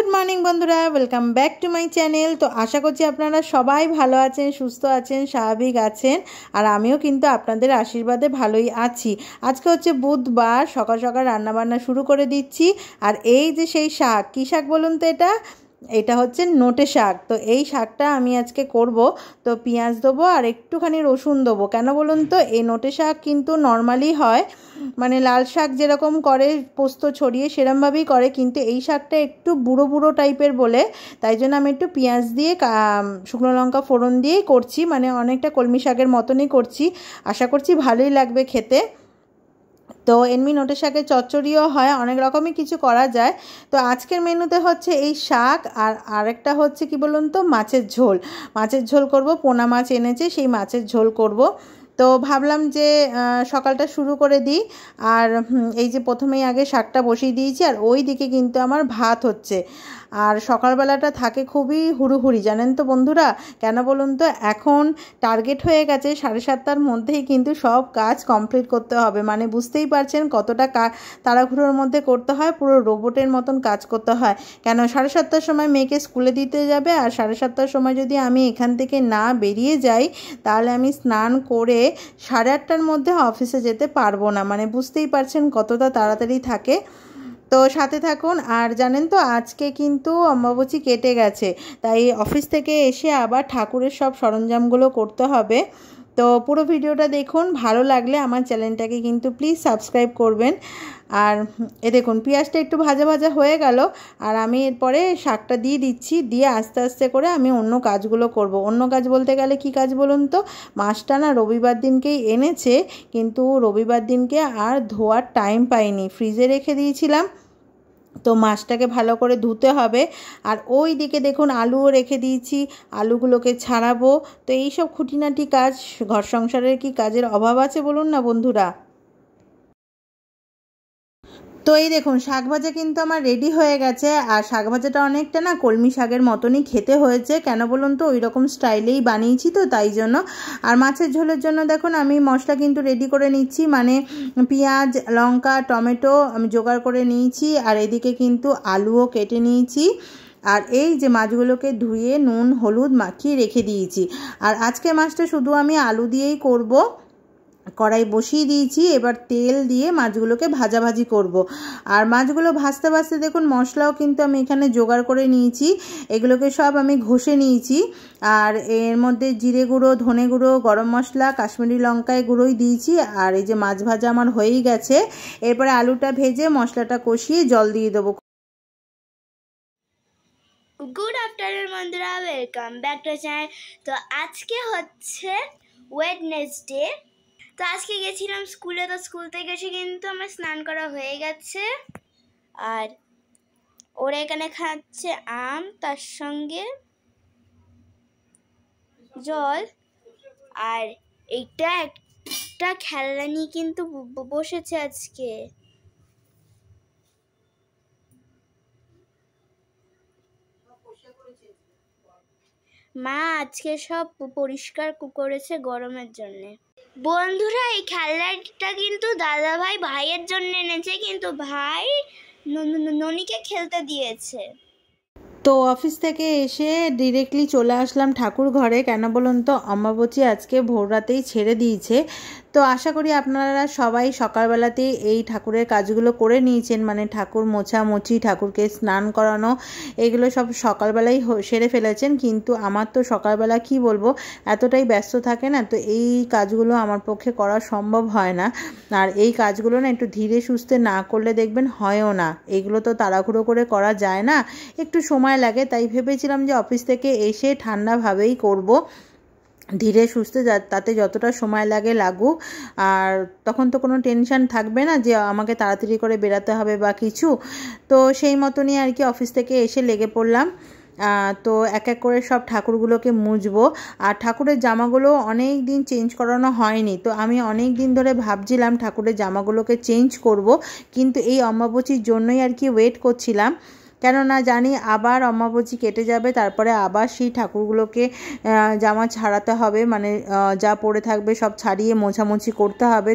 Morning बंधुरा welcome back to my channel. तो आशा करছি আপনারা সবাই ভালো আছেন, সুস্থ আছেন, স্বাভাবিক আছেন। আর আমিও কিন্তু আপনাদের আশীর্বাদে ভালোই আছি। আজকে হচ্ছে বুধবার, সকাল সকাল রান্না বান্না শুরু করে দিচ্ছি। আর এই যে সেই শাক, কী শাক বলুন তো এটা হচ্ছে নোটে শাক। তো এই শাকটা আমি আজকে করব। তো পেঁয়াজ দেবো আর একটুখানি রসুন দেবো। কেন বলুন তো, এই নোটে শাক কিন্তু নর্মালি হয়, মানে লাল শাক যেরকম করে পোস্ত ছড়িয়ে সেরমভাবেই করে, কিন্তু এই শাকটা একটু বুড়ো বুড়ো টাইপের বলে তাই জন্য আমি একটু পেঁয়াজ দিয়ে শুকনো লঙ্কা ফোড়ন দিয়েই করছি, মানে অনেকটা কলমি শাকের মতনই করছি। আশা করছি ভালোই লাগবে খেতে। তো এমনি নোটে শাকের চচ্চড়িও হয়, অনেক রকমই কিছু করা যায়। তো আজকের মেনুতে হচ্ছে এই শাক আর আরেকটা হচ্ছে কি বলুন তো, মাছের ঝোল। মাছের ঝোল করব, পোনা মাছ এনেছে, সেই মাছের ঝোল করব। তো ভাবলাম যে সকালটা শুরু করে দিই। আর এই যে প্রথমেই আগে শাকটা বসিয়ে দিয়েছি, আর ওই দিকে কিন্তু আমার ভাত হচ্ছে। আর সকালবেলাটা থাকে খুবই হুড়োহুড়ি, জানেন তো বন্ধুরা। কেন বলুন তো, এখন টার্গেট হয়ে গেছে 7:30টার মধ্যেই কিন্তু সব কাজ কমপ্লিট করতে হবে। মানে বুঝতেই পারছেন কতটা তাড়াহুড়োর মধ্যে করতে হয়, পুরো রোবটের মতন কাজ করতে হয়। কেন 7:30টার সময় মেয়েকে স্কুলে দিতে যাবে, আর 7:30টার সময় যদি আমি এখান থেকে না বেরিয়ে যাই তাহলে আমি স্নান করে 8:30টার মধ্যে অফিসে যেতে পারবো না। মানে বুঝতেই পারছেন কতটা তাড়াতাড়ি থাকে। তো সাথে থাকুন। আর জানেন তো, আজকে কিন্তু অমাবস্যা কেটে গেছে, তাই অফিস থেকে এসে আবার ঠাকুরের সব সরঞ্জামগুলো করতে হবে। তো পুরো ভিডিওটা দেখুন, ভালো লাগলে আমার চ্যানেলটাকে কিন্তু প্লিজ সাবস্ক্রাইব করবেন। আর দেখুন পেঁয়াজটা একটু ভাজা ভাজা হয়ে গেল, আর আমি এরপরে শাকটা দিয়ে দিচ্ছি, দিয়ে আস্তে আস্তে করে আমি অন্য কাজগুলো করব। অন্য কাজ বলতে গেলে কি কাজ বলুন তো, মাছটা না রবিবার দিনকেই এনেছে, কিন্তু রবিবার দিনকে আর ধোয়ার টাইম পাইনি, ফ্রিজে রেখে দিয়েছিলাম। তো মাছটাকে ভালো করে ধুতে হবে। আর ওই দিকে দেখুন আলুও রেখে দিয়েছি, আলুগুলোকে ছাড়াবো। তো এইসব খুঁটিনাটি কাজ, ঘর সংসারের কি কাজের অভাব আছে বলুন না বন্ধুরা। তো এই দেখুন শাক ভাজা কিন্তু আমার রেডি হয়ে গেছে। আর শাক ভাজাটা অনেকটা না কলমি শাকের মতনই খেতে হয়েছে। কেন বলুন তো, ওই রকম স্টাইলেই বানিয়েছি তো তাই জন্য। আর মাছের ঝোলের জন্য দেখুন আমি মশলা কিন্তু রেডি করে নিচ্ছি, মানে পেঁয়াজ, লঙ্কা, টমেটো আমি জোগাড় করে নিয়েছি। আর এদিকে কিন্তু আলুও কেটে নিয়েছি। আর এই যে মাছগুলোকে ধুয়ে নুন হলুদ মাখিয়ে রেখে দিয়েছি। আর আজকে মাছটা শুধু আমি আলু দিয়েই করব। কড়াই বসিয়ে দিয়েছি, এবার তেল দিয়ে মাছগুলোকে ভাজাভাজি করব। আর মাছগুলো ভাজতে ভাজতে দেখুন মশলাও কিন্তু আমি এখানে জোগাড় করে নিয়েছি, এগুলোকে সব আমি ঘষে নিয়েছি। আর এর মধ্যে জিরে গুঁড়ো, ধনে গুঁড়ো, গরম মশলা, কাশ্মীরি লঙ্কায় গুঁড়োই দিয়েছি। আর এই যে মাছ ভাজা আমার হয়েই গেছে, এরপরে আলুটা ভেজে মশলাটা কষিয়ে জল দিয়ে দেবো। গুড আফটারনুন বন্ধুরা, ওয়েলকাম ব্যাক টু চ্যানেল। তো আজকে হচ্ছে ওয়েডনেসডে। তো আজকে গেছিলাম স্কুলে, তো স্কুল থেকে এসে কিন্তু আমার স্নান করা হয়ে গেছে। আর ওরা এখানে খাচ্ছে আম, তার সঙ্গে জল। আর এইটা একটা খেলনা নিয়ে কিন্তু বসেছে আজকে। মা আজকে সব পরিষ্কার করেছে গরমের জন্য। বন্ধুরা, এই খেলনাটা কিন্তু দাদা ভাইয়ের জন্য এনেছে, কিন্তু ভাই ননিকে খেলতে দিয়েছে। তো অফিস থেকে এসে ডিরেক্টলি চলে আসলাম ঠাকুর ঘরে। কেন বলুন তো, অমাবস্যা আজকে ভোর রাতেই ছেড়ে দিয়েছে। তো আশা করি আপনারা সবাই সকালবেলাতেই এই ঠাকুরের কাজগুলো করে নিয়েছেন, মানে ঠাকুর মোছামুছি, ঠাকুরকে স্নান করানো, এগুলো সব সকালবেলাই সেরে ফেলেছেন। কিন্তু আমার তো সকালবেলা কি বলবো, এতটাই ব্যস্ত থাকে না, তো এই কাজগুলো আমার পক্ষে করা সম্ভব হয় না। আর এই কাজগুলো না একটু ধীরে সুস্থে না করলে দেখবেন হয়ও না, এগুলো তো তাড়াহুড়ো করে করা যায় না, একটু সময় লাগে। তাই ভেবেছিলাম যে অফিস থেকে এসে ঠান্ডাভাবেই করব, ধীরে সুস্থে, তাতে যতটা সময় লাগে লাগুক। আর তখন তো কোনো টেনশন থাকবে না যে আমাকে তাড়াতাড়ি করে বেরাতে হবে বা কিছু। তো সেই মতনই আর কি অফিস থেকে এসে লেগে পড়লাম। তো এক এক করে সব ঠাকুরগুলোকে মুছবো। আর ঠাকুরের জামাগুলো অনেক দিন চেঞ্জ করানো হয়নি, তো আমি অনেক দিন ধরে ভাবছিলাম ঠাকুরের জামাগুলোকে চেঞ্জ করব, কিন্তু এই অমাবস্যার জন্যই আর কি ওয়েট করছিলাম। কেননা জানি আবার অমাবস্যা কেটে যাবে, তারপরে আবার সেই ঠাকুরগুলোকে জামা ছাড়াতে হবে, মানে যা পরে থাকবে সব ছাড়িয়ে মোছামুছি করতে হবে।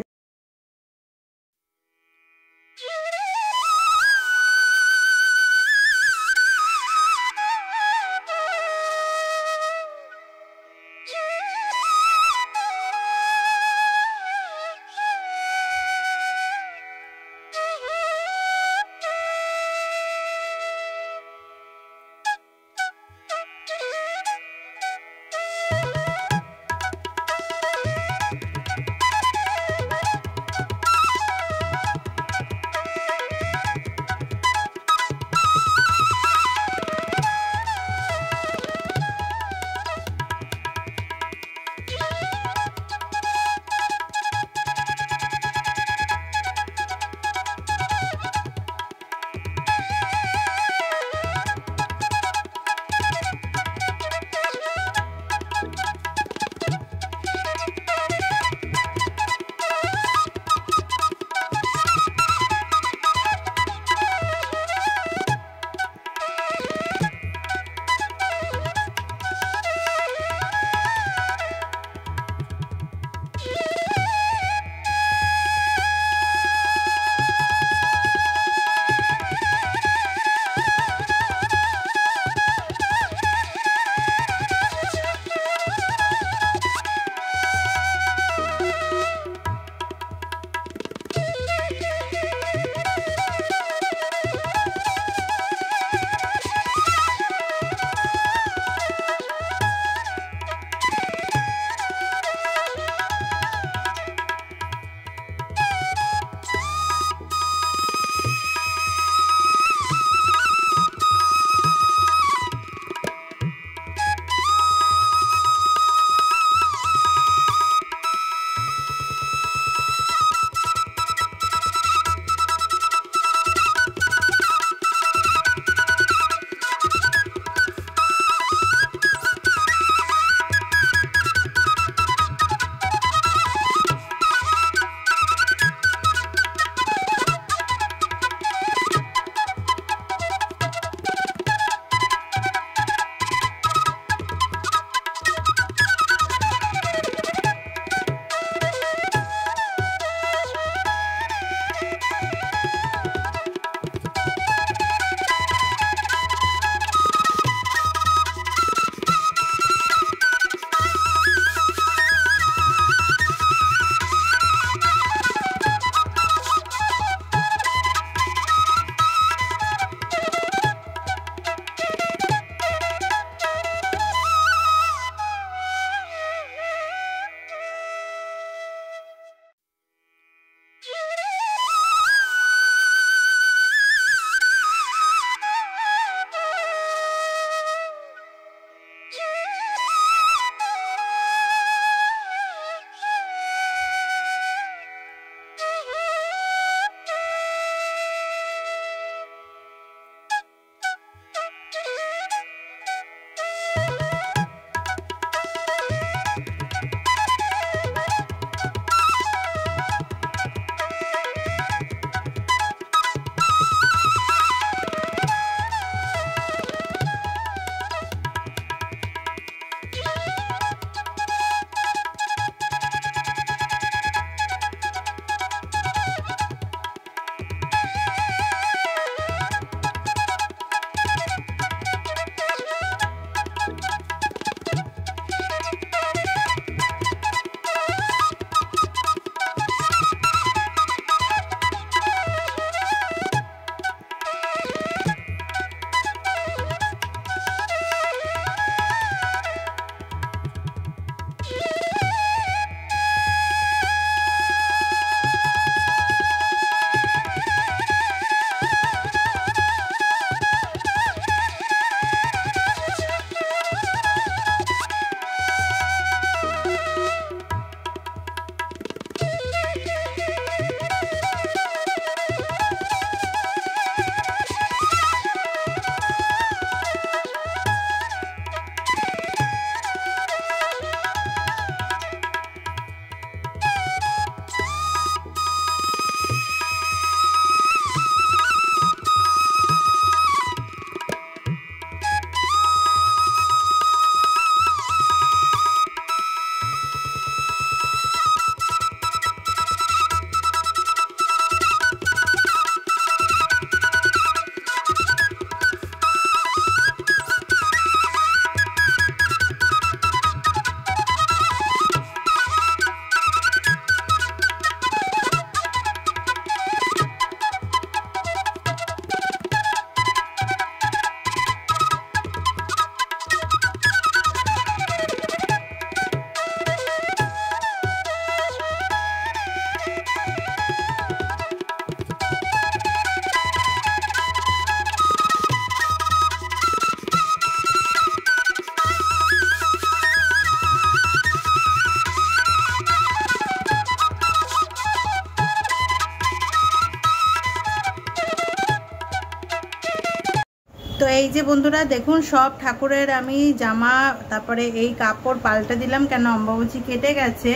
তো এই যে বন্ধুরা দেখুন, সব ঠাকুরের আমি জামা তারপরে এই কাপড় পাল্টে দিলাম, কেন অম্বাবচী কেটে গেছে।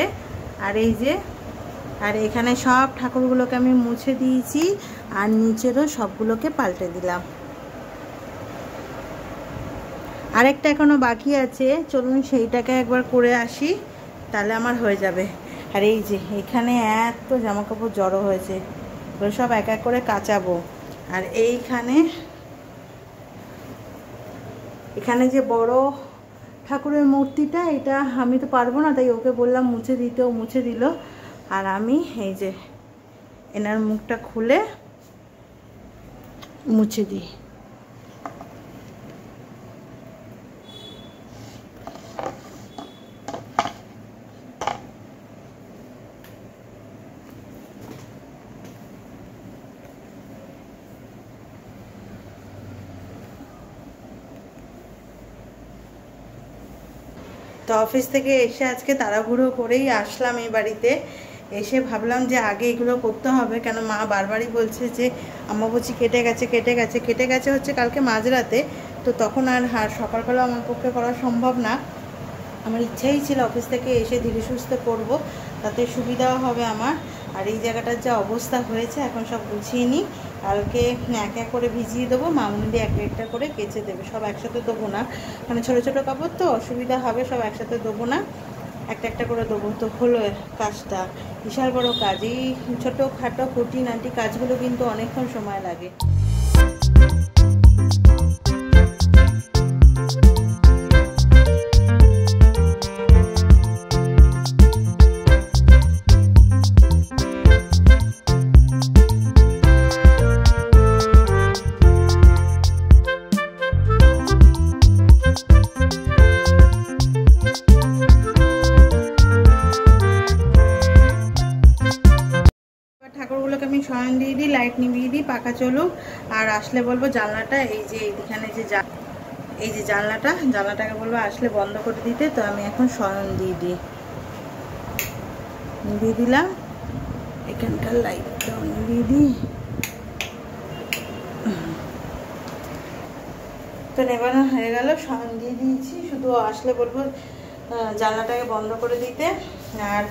আর এই যে, আর এখানে সব ঠাকুরগুলোকে আমি মুছে দিয়েছি, আর নিচেরও সবগুলোকে পাল্টে দিলাম। আরেকটা এখনো বাকি আছে, চলুন সেইটাকে একবার করে আসি, তাহলে আমার হয়ে যাবে। আর এই যে এখানে এত জামা কাপড় জড়ো হয়েছে, ওগুলো সব এক এক করে কাচাবো। আর এখানে যে বড় ঠাকুরের মূর্তিটা, এটা আমি তো পারবো না, তাই ওকে বললাম মুছে দিতে, ও মুছে দিল। আর আমি এই যে এনার মুখটা খুলে মুছে দিই। তো অফিস থেকে এসে আজকে তাড়াহুড়ো করেই আসলাম এই বাড়িতে। এসে ভাবলাম যে আগে এগুলো করতে হবে, কেন মা বারবারই বলছে যে অম্বাবচী কেটে গেছে হচ্ছে কালকে মাঝরাতে। তো তখন আর সকালবেলা আমার পক্ষে করা সম্ভব না। আমার ইচ্ছাই ছিল অফিস থেকে এসে ধীরে সুস্থে করবো, তাতে সুবিধাও হবে আমার। আর এই জায়গাটার যা অবস্থা হয়েছে, এখন সব গুছিয়ে নিই, কালকে এক এক করে ভিজিয়ে দেবো, মামুনি দিয়ে এক একটা করে কেচে দেবে। সব একসাথে দেবো না, মানে ছোটো ছোটো কাপড় তো অসুবিধা হবে, সব একসাথে দেবো না, একটা একটা করে দেবো। তো হলো কাজটা, বিশাল বড় কাজ। এই ছোটো খাটো খুঁটিনাটি কাজগুলো কিন্তু অনেকক্ষণ সময় লাগে। ঠাকুরগুলোকে আমি শয়ন দিয়ে দিই, লাইট নিভিয়ে দিই, পাখা চলুক। আর আসলে বলবো জানলাটা, এই যে এইখানে যে জানলাটাকে বলবো আসলে বন্ধ করে দিতে। তো আমি এখন শয়ন দিয়ে দিই, নিভিয়ে দিলাম, এখানকার লাইটটাও নিভিয়ে দিই। তো নেবানো হয়ে গেল, শয়ন দিয়ে দিয়েছি, শুধু আসলে বলবো জানলাটাকে বন্ধ করে দিতে। আর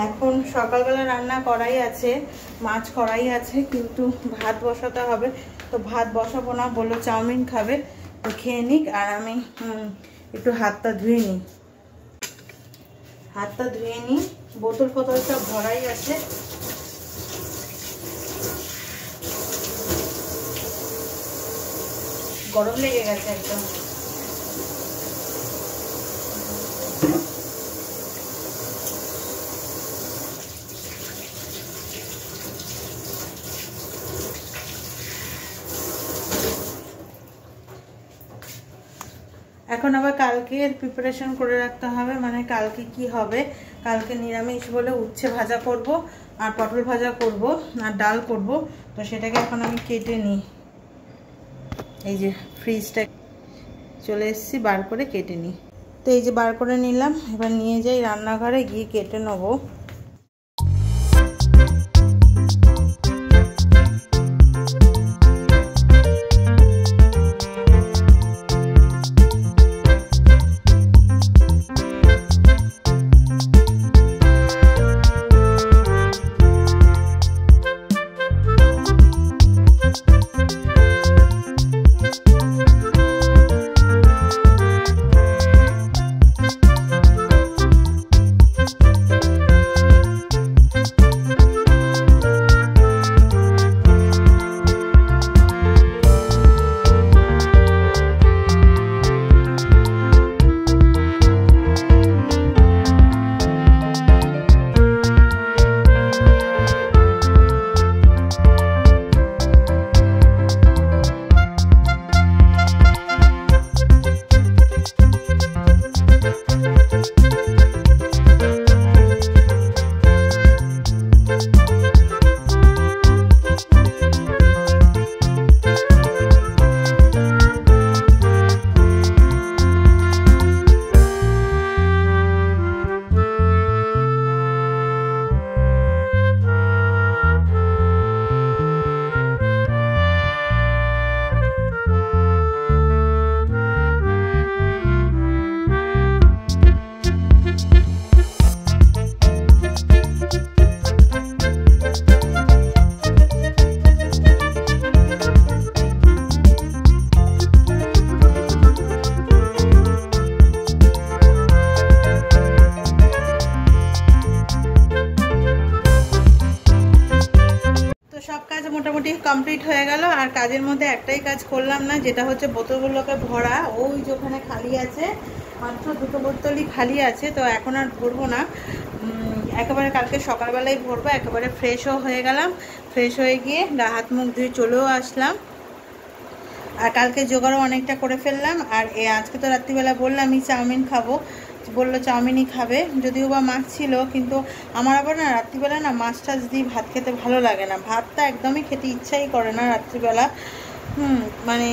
এখন সকালবেলা রান্না করাই আছে, মাছ করাই আছে, কিন্তু ভাত বসাতে হবে। তো ভাত বসাবো না, বললো চাউমিন খাবে, তো খেয়ে নিক। আর আমি একটু হাতটা ধুয়ে নিই, বোতল ফোতল সব ভরাই আছে। গরম লেগে গেছে একদম। এখন আবার কালকের প্রিপারেশন করে রাখতে হবে, মানে কালকে কি হবে। কালকে নিরামিষ বলে উচ্ছে ভাজা করব, আর পটল ভাজা করব, আর ডাল করব। তো সেটাকে এখন আমি কেটে নিই। এই যে ফ্রিজটা চলে এসেছি, বার করে কেটে নিই। তো এই যে বার করে নিলাম, এবার নিয়ে যাই রান্নাঘরে গিয়ে কেটে নেবো। সব কাজ মোটামুটি কমপ্লিট হয়ে গেল। আর কাজের মধ্যে একটাই কাজ করলাম না, যেটা হচ্ছে বোতলগুলোকে ভরা। ওই যে ওখানে খালি আছে, মাত্র 2টো বোতলই খালি আছে, তো এখন আর ভরবো না, একেবারে কালকে সকালবেলায় ভরবো। একেবারে ফ্রেশও হয়ে গেলাম, ফ্রেশ হয়ে গিয়ে গা হাত মুখ ধুয়ে চলেও আসলাম। আর কালকে জোগাড়ও অনেকটা করে ফেললাম। আর আজকে তো রাত্রিবেলা বললামই চাউমিন খাবো, বললো চাউমিনই খাবে, যদিও বা মাছ ছিল, কিন্তু আমার আবার না রাত্রিবেলা না মাছ টাছ দিয়ে ভাত খেতে ভালো লাগে না। ভাতটা একদমই খেতে ইচ্ছাই করে না রাত্রিবেলা। মানে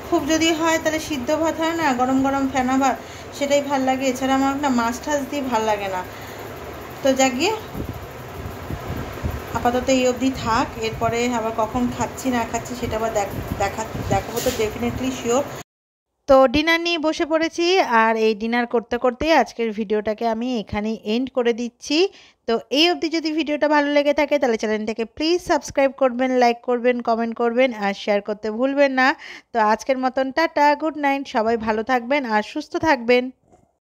খুব যদি হয় তাহলে সিদ্ধ ভাত হয় না, গরম গরম ফেনা ভাত, সেটাই ভাল লাগে। এছাড়া আমার না মাছ টাছ দিয়ে ভাল লাগে না। তো জাগিয়ে আপাতত এই অবধি থাক, এরপরে আবার কখন খাচ্ছি না খাচ্ছি সেটা আবার দেখাবো তো ডেফিনেটলি শিওর। তো ডিনার নিয়ে বসে পড়েছি, আর এই ডিনার করতে করতেই আজকের ভিডিওটাকে আমি এখানেই এন্ড করে দিচ্ছি। তো এই অবধি যদি ভিডিওটা ভালো লেগে থাকে তাহলে চ্যানেলটাকে প্লিজ সাবস্ক্রাইব করবেন, লাইক করবেন, কমেন্ট করবেন আর শেয়ার করতে ভুলবেন না। তো আজকের মতন টাটা, গুড নাইট, সবাই ভালো থাকবেন আর সুস্থ থাকবেন।